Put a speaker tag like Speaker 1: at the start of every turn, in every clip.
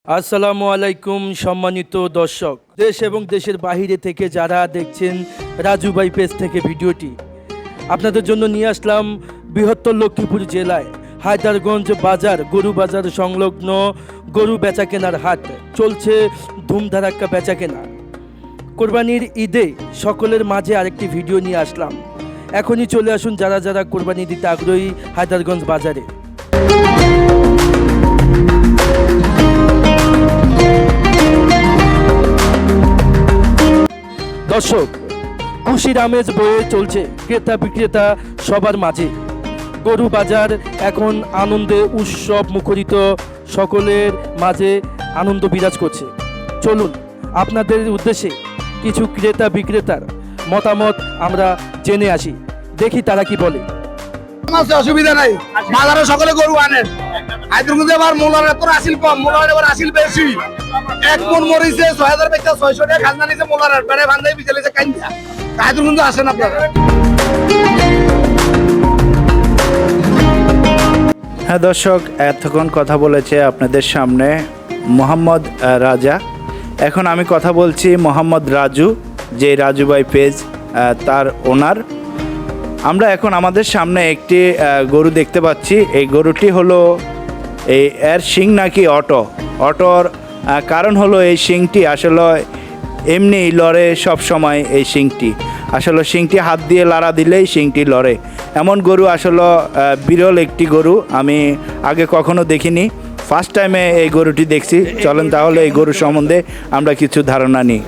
Speaker 1: আসসালামু আলাইকুম সম্মানিত দর্শক, দেশ এবং দেশের বাহিরে থেকে যারা দেখছেন রাজু ভাই পেজ থেকে ভিডিওটি, আপনাদের জন্য নিয়ে আসলাম বৃহত্তর লক্ষ্মীপুর জেলায় হায়দারগঞ্জ বাজার, গরু বাজার সংলগ্ন গরু বেচা কেনার হাট চলছে। ধুমধারাক্কা বেচা কেনা। কোরবানির ঈদে সকলের মাঝে আরেকটি ভিডিও নিয়ে আসলাম। এখনই চলে আসুন যারা যারা কোরবানি দিতে আগ্রহী হায়দারগঞ্জ বাজারে। দর্শক, খুশির আমেজ বয়ে চলছে ক্রেতা বিক্রেতা সবার মাঝে। গরু বাজার এখন আনন্দে উৎসব মুখরিত, সকলের মাঝে আনন্দ বিরাজ করছে। চলুন আপনাদের উদ্দেশ্যে কিছু ক্রেতা বিক্রেতার মতামত আমরা জেনে আসি, দেখি তারা কি বলে।
Speaker 2: অসুবিধা নাই, বাজারে সকলে গরু আনেন। হায়দ্রাবাদে আবার মোলার এত আসিল কম, মোলার এবার আসিল বেশি। এক মন মরিছে ৬০০০ বেচা ৬০০ টাকা খাজনা নিছে মোলার বেড়ে ভান্দাই বিচালিছে কাইন্দা। হায়দ্রাবাদে আসেন আপনারা।
Speaker 3: হ্যাঁ দর্শক, এতক্ষণ কথা বলেছে আপনাদের সামনে মোহাম্মদ রাজা। এখন আমি কথা বলছি মোহাম্মদ রাজু, যে রাজু ভাই পেজ তার ওনার। আমরা এখন আমাদের সামনে একটি গরু দেখতে পাচ্ছি। এই গরুটি হলো এর শিং নাকি অটোর কারণ হলো এই শিংটি আসলে এমনি লড়ে সব সময়। এই শিংটি আসলে শিংটি হাত দিয়ে লাড়া দিলেই শিংটি লড়ে, এমন গরু আসলে বিরল একটি গরু। আমি আগে কখনো দেখিনি, ফার্স্ট টাইমে এই গরুটি দেখছি। চলেন তাহলে এই গরু সম্বন্ধে আমরা কিছু ধারণা নিই।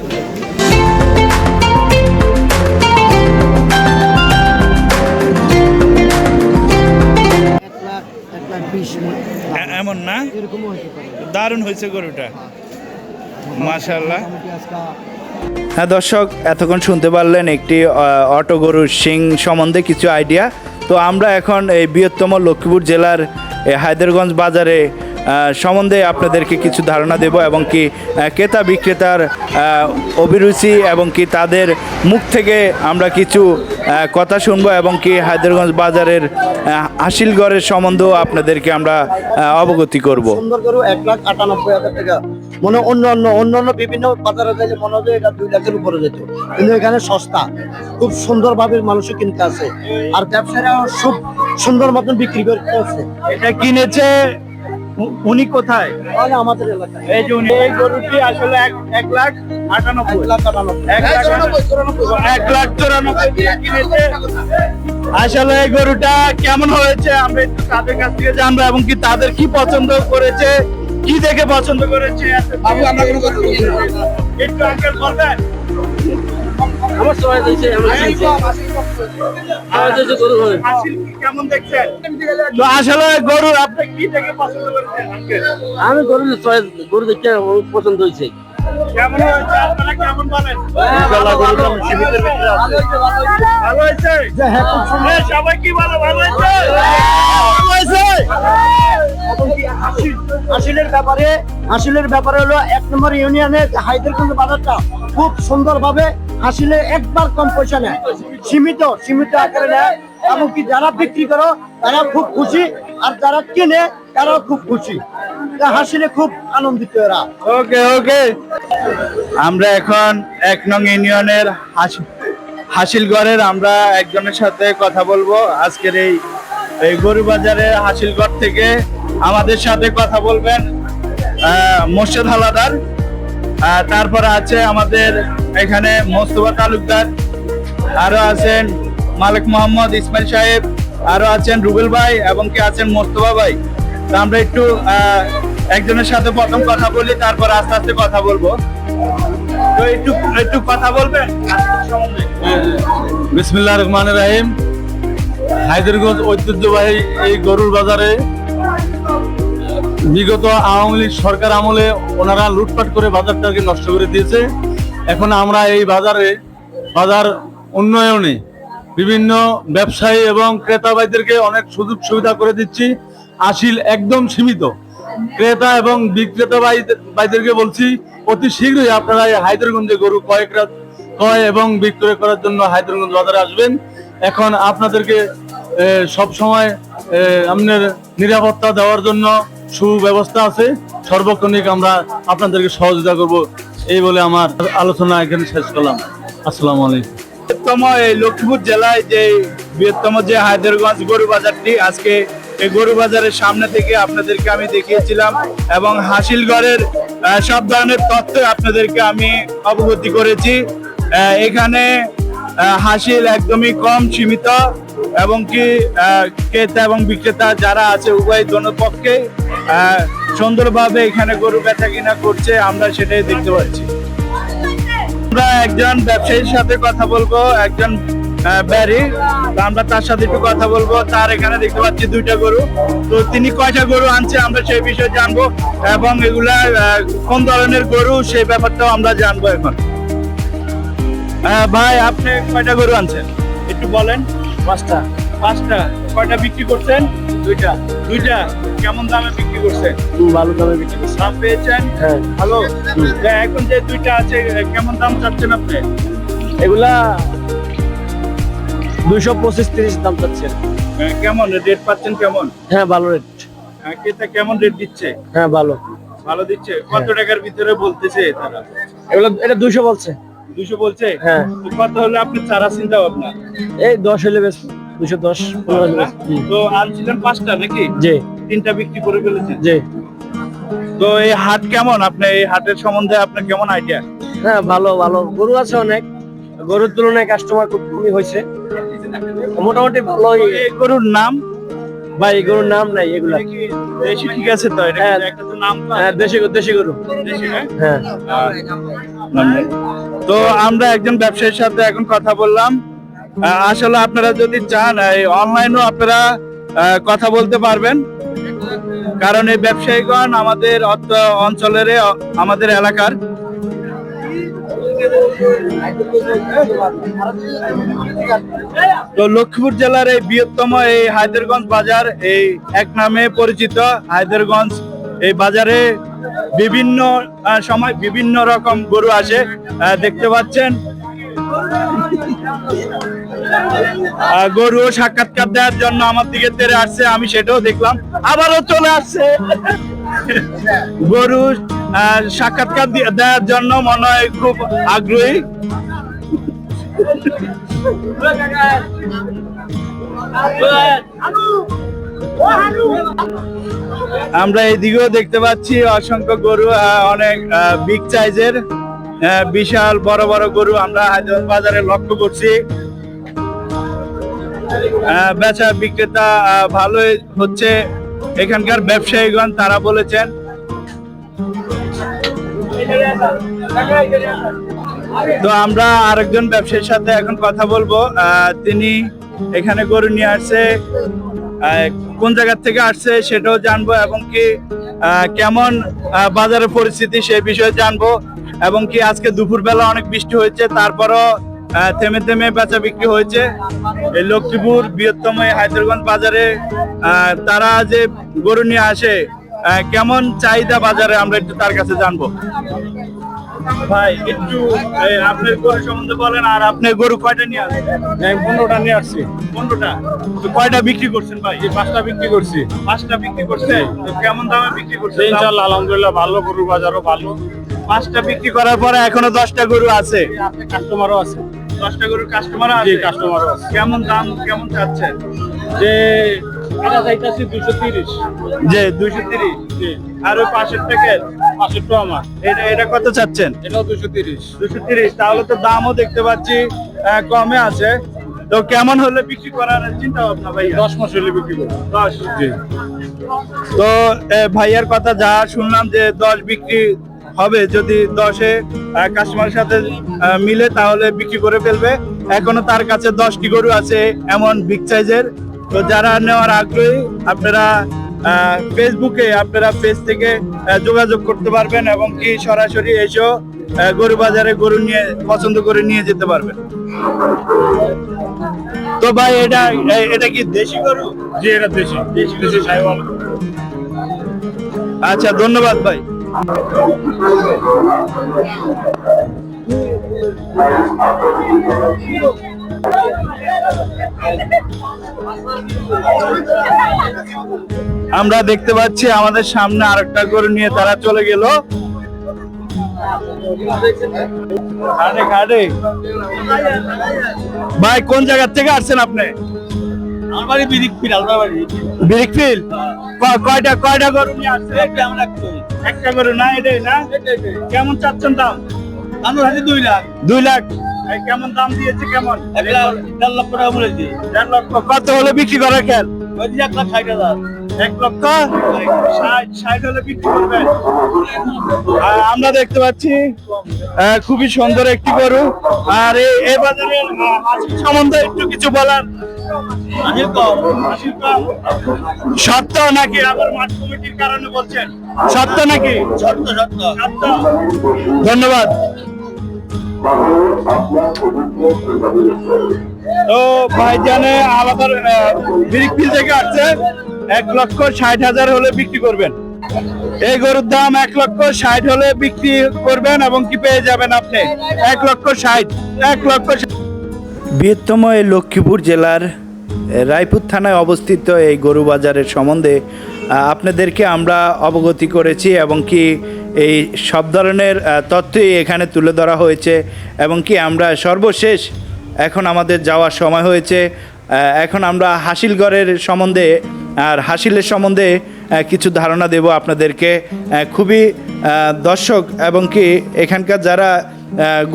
Speaker 3: এমন না, দারুণ হয়েছে গরুটা, মাশাআল্লাহ। হ্যাঁ দর্শক, এতক্ষণ শুনতে পারলেন একটি অটো গরুর শিং সম্বন্ধে কিছু আইডিয়া। তো আমরা এখন এই বৃহত্তম লক্ষ্মীপুর জেলার হায়দারগঞ্জ বাজারে সম্বন্ধে আপনাদেরকে কিছু ধারণা দেব, এবং কি ক্রেতা বিক্রেতার অভিরুচি এবং কি তাদের মুখ থেকে আমরা কিছু কথা শুনবো, এবং কি হায়দারগঞ্জ বাজারের হাসিলগড়ের সম্বন্ধেও আপনাদেরকে আমরা অবগতি করব।
Speaker 2: সুন্দর গরু ১,৯৮,০০০ টাকা। মনে অন্য বিভিন্ন বাজারে যাইলে মনে হবে এটা ২ লাখের উপরে যেত, কিন্তু এখানে সস্তা, খুব সুন্দরভাবে মানুষ কিনতে আছে, আর ব্যবসায়ীরা খুব সুন্দর মতন বিক্রি করতে আছে।
Speaker 3: এটা কিনেছে উনি কোথায়?
Speaker 2: আমাদের এলাকায়।
Speaker 3: এই যে উনি, এই গরুটি আসলে ১,৯৮,০০০ কিনেছে। আসলে এই গরুটা কেমন হয়েছে আমরা একটু তাদের কাছ থেকে জানবো, এবং কি তাদের কি পছন্দ করেছে, কি দেখে পছন্দ করেছে।
Speaker 2: বাবু, আমরা কোনো কথা বলি না।
Speaker 3: একটু আঙ্কেল বলবেন।
Speaker 2: আমার সবাই দিয়েছে,
Speaker 3: কেমন দেখছেন? তো আসলে গরু আপনি কি দেখে পছন্দ করেছেন আঙ্কেল?
Speaker 2: আমি গরু দেখতে পছন্দ হয়েছে।
Speaker 3: কেমন হয়েছে? আপনারা কেমন বলেন? ভালো হয়েছে? সবাই কি বলে ভালো হয়েছে?
Speaker 2: হাসিলের ব্যাপারে হলো ১ নম্বর ইউনিয়নের হায়দারগঞ্জ বাজারটা খুব সুন্দর ভাবে হাসিলে একবার কম পয়সা নেয়, সীমিত আকারে নেয়, এমনকি যারা বিক্রি করো তারা খুব খুশি, আর যারা কিনে তারাও খুব খুশি। হাসিলে খুব আনন্দিত এরা।
Speaker 3: ওকে, আমরা এখন ১ নং ইউনিয়নের হাসিলগড়ের আমরা একজনের সাথে কথা বলবো। আজকের এই গরু বাজারে হাসিলগড় থেকে আমাদের সাথে কথা বলবেন মোর্শেদ হালাদার। তারপরে আছে আমাদের এখানে মোস্তফা তালুকদার, আরো আছেন মালিক মোহাম্মদ ইসমাইল সাহেব, আরো আছেন রুবেল ভাই, এবং কি আছেন মোস্তফা ভাই। তো আমরা একটু একজনের সাথে প্রথম কথা বলি, তারপর আস্তে আস্তে কথা বলবো। তো একটু কথা বলবেন
Speaker 4: বিসমিল্লাহির রহমানির রহিম। হায়দারগঞ্জ ঐতিহ্যবাহী এই গরুর বাজারে বিগত আওয়ামী লীগ সরকার আমলে ওনারা লুটপাট করে বাজারটাকে নষ্ট করে দিয়েছে। এখন আমরা এই বাজার উন্নয়নে বিভিন্ন ব্যবসায়ী এবং ক্রেতা ভাইদেরকে অনেক সুযোগ সুবিধা করে দিচ্ছি। আসিল একদম সীমিত। ক্রেতা এবং বিক্রেতা ভাইদেরকে বলছি, অতি শীঘ্রই আপনারা এই হায়দারগঞ্জে গরু ক্রয় এবং বিক্রয় করার জন্য হায়দারগঞ্জ বাজারে আসবেন। এখন আপনাদেরকে সব সময় আপনার নিরাপত্তা দেওয়ার জন্য সুব্যবস্থা আছে, সর্বক্ষণিক আমরা আপনাদেরকে সহযোগিতা করব, এই বলে আমার আলোচনা এখানে শেষ করলাম। আসসালামু আলাইকুম।
Speaker 3: বৃহত্তম এই লক্ষ্মীপুর জেলায় যে বৃহত্তম যে হায়দারগঞ্জ গরু বাজারটি, আজকে এই গরু বাজারের সামনে থেকে আপনাদেরকে আমি দেখিয়েছিলাম এবং হাসিলগড়ের সব ধরনের তথ্য আপনাদেরকে আমি অবগতি করেছি। এখানে হাসিল একদমই কম, সীমিত, এবং কি ক্রেতা এবং বিক্রেতা যারা আছে উভয় দোনো পক্ষে সুন্দরভাবে এখানে গরু বেচা কিনা করছে, আমরা সেটাই দেখতে পাচ্ছি। আমরা একজন ব্যবসায়ীর সাথে কথা বলবো, একজন ব্যারি, আমরা তার সাথে একটু কথা বলবো। তার এখানে দেখতে পাচ্ছি 2টা গরু, তো তিনি কয়টা গরু আনছে আমরা সেই বিষয়ে জানবো এবং এগুলা কোন ধরনের গরু সেই ব্যাপারটাও আমরা জানবো এখন। ভাই, আপনি কয়টা গরু আনছেন একটু বলেন।
Speaker 2: 5টা।
Speaker 3: কয়টা বিক্রি করছেন? 2টা। কেমন দামে বিক্রি করছেন?
Speaker 2: ভালো দামে বিক্রি করছি।
Speaker 3: দাম পেয়েছেন?
Speaker 2: হ্যাঁ।
Speaker 3: ভালো। এখন যে 2টা আছে কেমন দাম চাচ্ছেন আপনি?
Speaker 2: এগুলা 225-30 দাম চাচ্ছে।
Speaker 3: কেমন রেট পাচ্ছেন? কেমন?
Speaker 2: হ্যাঁ, ভালো রেট।
Speaker 3: ক্রেতা কেমন রেট দিচ্ছে?
Speaker 2: হ্যাঁ, ভালো
Speaker 3: দিচ্ছে। কত টাকার ভিতরে বলতেছে তারা?
Speaker 2: এটা 200 বলছে।
Speaker 3: 200 বলছে?
Speaker 2: হ্যাঁ।
Speaker 3: তো কত হলে আপনি চারা চিন্তা ভাবনা?
Speaker 2: এই 10 হলে বেশ 210 হলে বেশ।
Speaker 3: তো আনছিলেন 5টা নাকি?
Speaker 2: জি
Speaker 3: 3টা বিক্রি করে ফেলেছেন।
Speaker 2: জি।
Speaker 3: তো এই হাট কেমন? আপনি এই হাটের সম্বন্ধে আপনার কেমন আইডিয়া?
Speaker 2: হ্যাঁ, ভালো গরু আছে অনেক, গরুর তুলনায় কাস্টমার খুব কমই হয়েছে, মোটামুটি ভালোই।
Speaker 3: এই গরুর নাম?
Speaker 2: ভাই এই গরুর নাম নাই, এগুলা
Speaker 3: কি দেশি? ঠিক আছে, তো এটা
Speaker 2: হ্যাঁ।
Speaker 3: একটা তো নাম তো আছে।
Speaker 2: হ্যাঁ, দেশি গরু।
Speaker 3: দেশি না?
Speaker 2: হ্যাঁ।
Speaker 3: তো আমরা একজন ব্যবসায়ীর সাথে এখন কথা বললাম। আসলে আপনারা যদি চান অনলাইনেও আপনারা কথা বলতে পারবেন, কারণ এই ব্যবসায়ীগণ আমাদের অঞ্চলের, আমাদের এলাকার। তো লক্ষ্মীপুর জেলার এই বৃহত্তম এই হায়দারগঞ্জ বাজার, এই এক নামে পরিচিত হায়দারগঞ্জ, এই বাজারে বিভিন্ন সময় বিভিন্ন রকম গরু আসে, দেখতে পাচ্ছেন। গরু সাক্ষাৎকার দেওয়ার জন্য আমার দিকে তেড়ে আসছে, আমি সেটাও দেখলাম, আবারও চলে আসছে। গরু সাক্ষাৎকার দেওয়ার জন্য মনে হয় খুব আগ্রহী। আমরা এইদিকেও দেখতে পাচ্ছি অসংখ্য গরু, অনেক বিগ সাইজের, বিশাল বড় বড় গরু আমরা হায়দ্রাবাদ বাজারে লক্ষ্য করছি। বেচা বিক্রেতা ভালোই হচ্ছে এখানকার ব্যবসায়ীগণ, তারা বলেছেন। তো আমরা আরেকজন ব্যবসায়ীর সাথে এখন কথা বলবো, তিনি এখানে গরু নিয়ে আসছে, কোন জায়গা থেকে আসছে সেটাও জানবো এবং কি কেমন বাজারের পরিস্থিতি সেই বিষয়ে জানবো এবং কি আজকে দুপুরবেলা অনেক বৃষ্টি হয়েছে, তারপরও থেমে থেমে বেচা বিক্রি হয়েছে। এই লক্ষ্মীপুর বৃহত্তম হায়দারগঞ্জ বাজারে তারা যে গরু নিয়ে আসে, কেমন চাহিদা বাজারে, আমরা একটু তার কাছে জানবো। ভাই একটু আপনার গরু সম্বন্ধে বলেন, আর আপনি গরু কয়টা নিয়ে আসছেন?
Speaker 4: আমি 15টা নিয়ে আসছি।
Speaker 3: 15টা। তো কয়টা বিক্রি করছেন ভাই?
Speaker 4: 5টা বিক্রি করছি।
Speaker 3: 5টা বিক্রি করছে। তো কেমন দামে বিক্রি করছেন?
Speaker 4: ইনশাআল্লাহ আলহামদুলিল্লাহ ভালো, গরু বাজারও ভালো।
Speaker 3: 5টা বিক্রি করার পরে এখনো 10টা গরু আছে।
Speaker 4: কাস্টমারও আছে।
Speaker 3: 10টা গরুর কাস্টমার আছে?
Speaker 4: জি, কাস্টমারও আছে।
Speaker 3: কেমন দাম কেমন চাচ্ছেন?
Speaker 4: যে এটা চাইতাছি 230।
Speaker 3: যে 230।
Speaker 4: জি।
Speaker 3: আর ওই পাশের থেকে
Speaker 4: পাশেরটা আমার।
Speaker 3: এটা কত চাচ্ছেন?
Speaker 4: এটাও 230।
Speaker 3: 230। তাহলে তো দামও দেখতে পাচ্ছি কমে আছে। তো কেমন হলে বিক্রি করার চিন্তা ভাবনা ভাই?
Speaker 4: 10 মাস হলে বিক্রি করবো।
Speaker 3: 10।
Speaker 4: জি।
Speaker 3: তো ভাইয়ার কথা যা শুনলাম যে 10 বিক্রি হবে, যদি 10-এ কাস্টমারের সাথে মিলে তাহলে বিক্রি করে ফেলবে। এখনো তার কাছে 10টি গরু আছে এমন বিগ সাইজের। তো যারা নেওয়ার আগ্রহী, আপনারা ফেসবুকে, আপনারা পেজ থেকে যোগাযোগ করতে পারবেন এবং কি সরাসরি এসেও গরু বাজারে গরু নিয়ে পছন্দ করে নিয়ে যেতে পারবেন। তো ভাই এটা কি দেশি গরু?
Speaker 4: জি, এটা দেশি। দেশি সাইওয়াল।
Speaker 3: আচ্ছা, ধন্যবাদ ভাই। আমরা দেখতে পাচ্ছি আমাদের সামনে আরেকটা গরু নিয়ে তারা চলে গেল। ভাই কোন জায়গা থেকে আসছেন আপনি?
Speaker 4: আমার বাড়ি বিরিকপিল, আলবা বাড়ি।
Speaker 3: বিরিকফিল। কয়টা গরু নিয়ে আসছেন? একটা গরু না, এটাই না? কেমন চাচ্ছেন দাম?
Speaker 4: আমার হাতে 2 লাখ।
Speaker 3: 2 লাখ। এই কেমন দাম দিয়েছে কেমন?
Speaker 4: 1 লক্ষ টাকা বলেছি।
Speaker 3: 1 লক্ষ। কত হলে বিক্রি করার খেয়াল?
Speaker 4: ওই 1,60,000।
Speaker 3: 1 লক্ষ 60 হলে বিক্রি করবেন। আর আমরা দেখতে পাচ্ছি খুবই সুন্দর একটি গরু। আর এই বাজারের হাসিল সম্বন্ধে একটু কিছু বলার।
Speaker 4: হাসিল কম।
Speaker 3: হাসিল কম। সত্য নাকি আবার মাঠ কমিটির কারণে বলছেন? সত্য নাকি?
Speaker 4: সত্য।
Speaker 3: সত্য। ধন্যবাদ। তো ভাইজানে আমাদের বিরিকফিল থেকে আসছে, 1,60,000 হলে বিক্রি করবেন। এই গরুর দাম 1,60,000 হলে বিক্রি করবেন এবং কি পেয়ে যাবেন আপনি 1,60,000। 1,60,000। বৃহত্তম এই লক্ষ্মীপুর জেলার রায়পুর থানায় অবস্থিত এই গরু বাজারের সম্বন্ধে আপনাদেরকে আমরা অবগতি করেছি এবং কি এই সব ধরনের তথ্যই এখানে তুলে ধরা হয়েছে এবং কি আমরা সর্বশেষ এখন আমাদের যাওয়ার সময় হয়েছে। এখন আমরা হাসিলগড়ের সম্বন্ধে আর হাসিলের সম্বন্ধে কিছু ধারণা দেব আপনাদেরকে। খুবই দর্শক এবং কি এখানকার যারা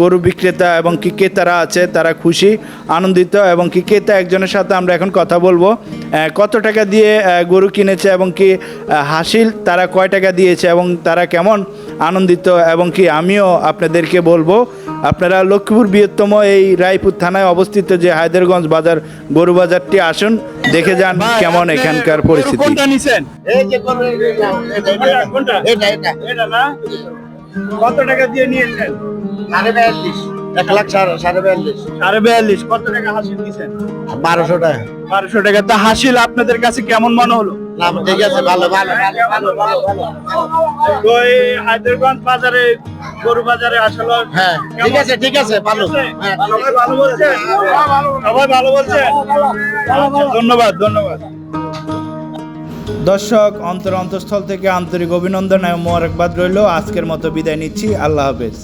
Speaker 3: গরু বিক্রেতা এবং কি ক্রেতারা আছে তারা খুশি আনন্দিত এবং কি ক্রেতা একজনের সাথে আমরা এখন কথা বলবো কত টাকা দিয়ে গরু কিনেছে এবং কি হাসিল তারা কয় টাকা দিয়েছে এবং তারা কেমন আনন্দিত এবং কি আমিও আপনাদেরকে বলবো। আপনারা লক্ষ্মীপুর বৃহত্তম এই রায়পুর থানায় অবস্থিত যে হায়দারগঞ্জ বাজার গরু বাজারটি আসুন, দেখে যান কেমন এখানকার পরিস্থিতি। কোনটা নিছেন?
Speaker 2: এই যে গরু
Speaker 3: কোনটা?
Speaker 2: এটা
Speaker 3: এটা না? কত টাকা দিয়ে নিয়েছেন?
Speaker 2: 42,500 1,42,500
Speaker 3: 42,500। কত টাকা হাসিল দিয়েছেন?
Speaker 2: 1200 টাকা।
Speaker 3: 1200 টাকা। তা হাসিল আপনাদের কাছে কেমন মনে হলো?
Speaker 2: না ঠিক আছে, ভালো ভালো ভালো ভালো।
Speaker 3: তো এই হায়দারগঞ্জ বাজারে গরু বাজারে আসলে
Speaker 2: হ্যাঁ ঠিক আছে ঠিক আছে, ভালো। হ্যাঁ
Speaker 3: সবাই ভালো বলছেন? সবাই ভালো বলছেন? ধন্যবাদ ধন্যবাদ। দর্শক অন্তরস্থল থেকে আন্তরিক অভিনন্দন এবং মোবারকবাদ রইল। আজকের মতো বিদায় নিচ্ছি। আল্লাহ হাফেজ।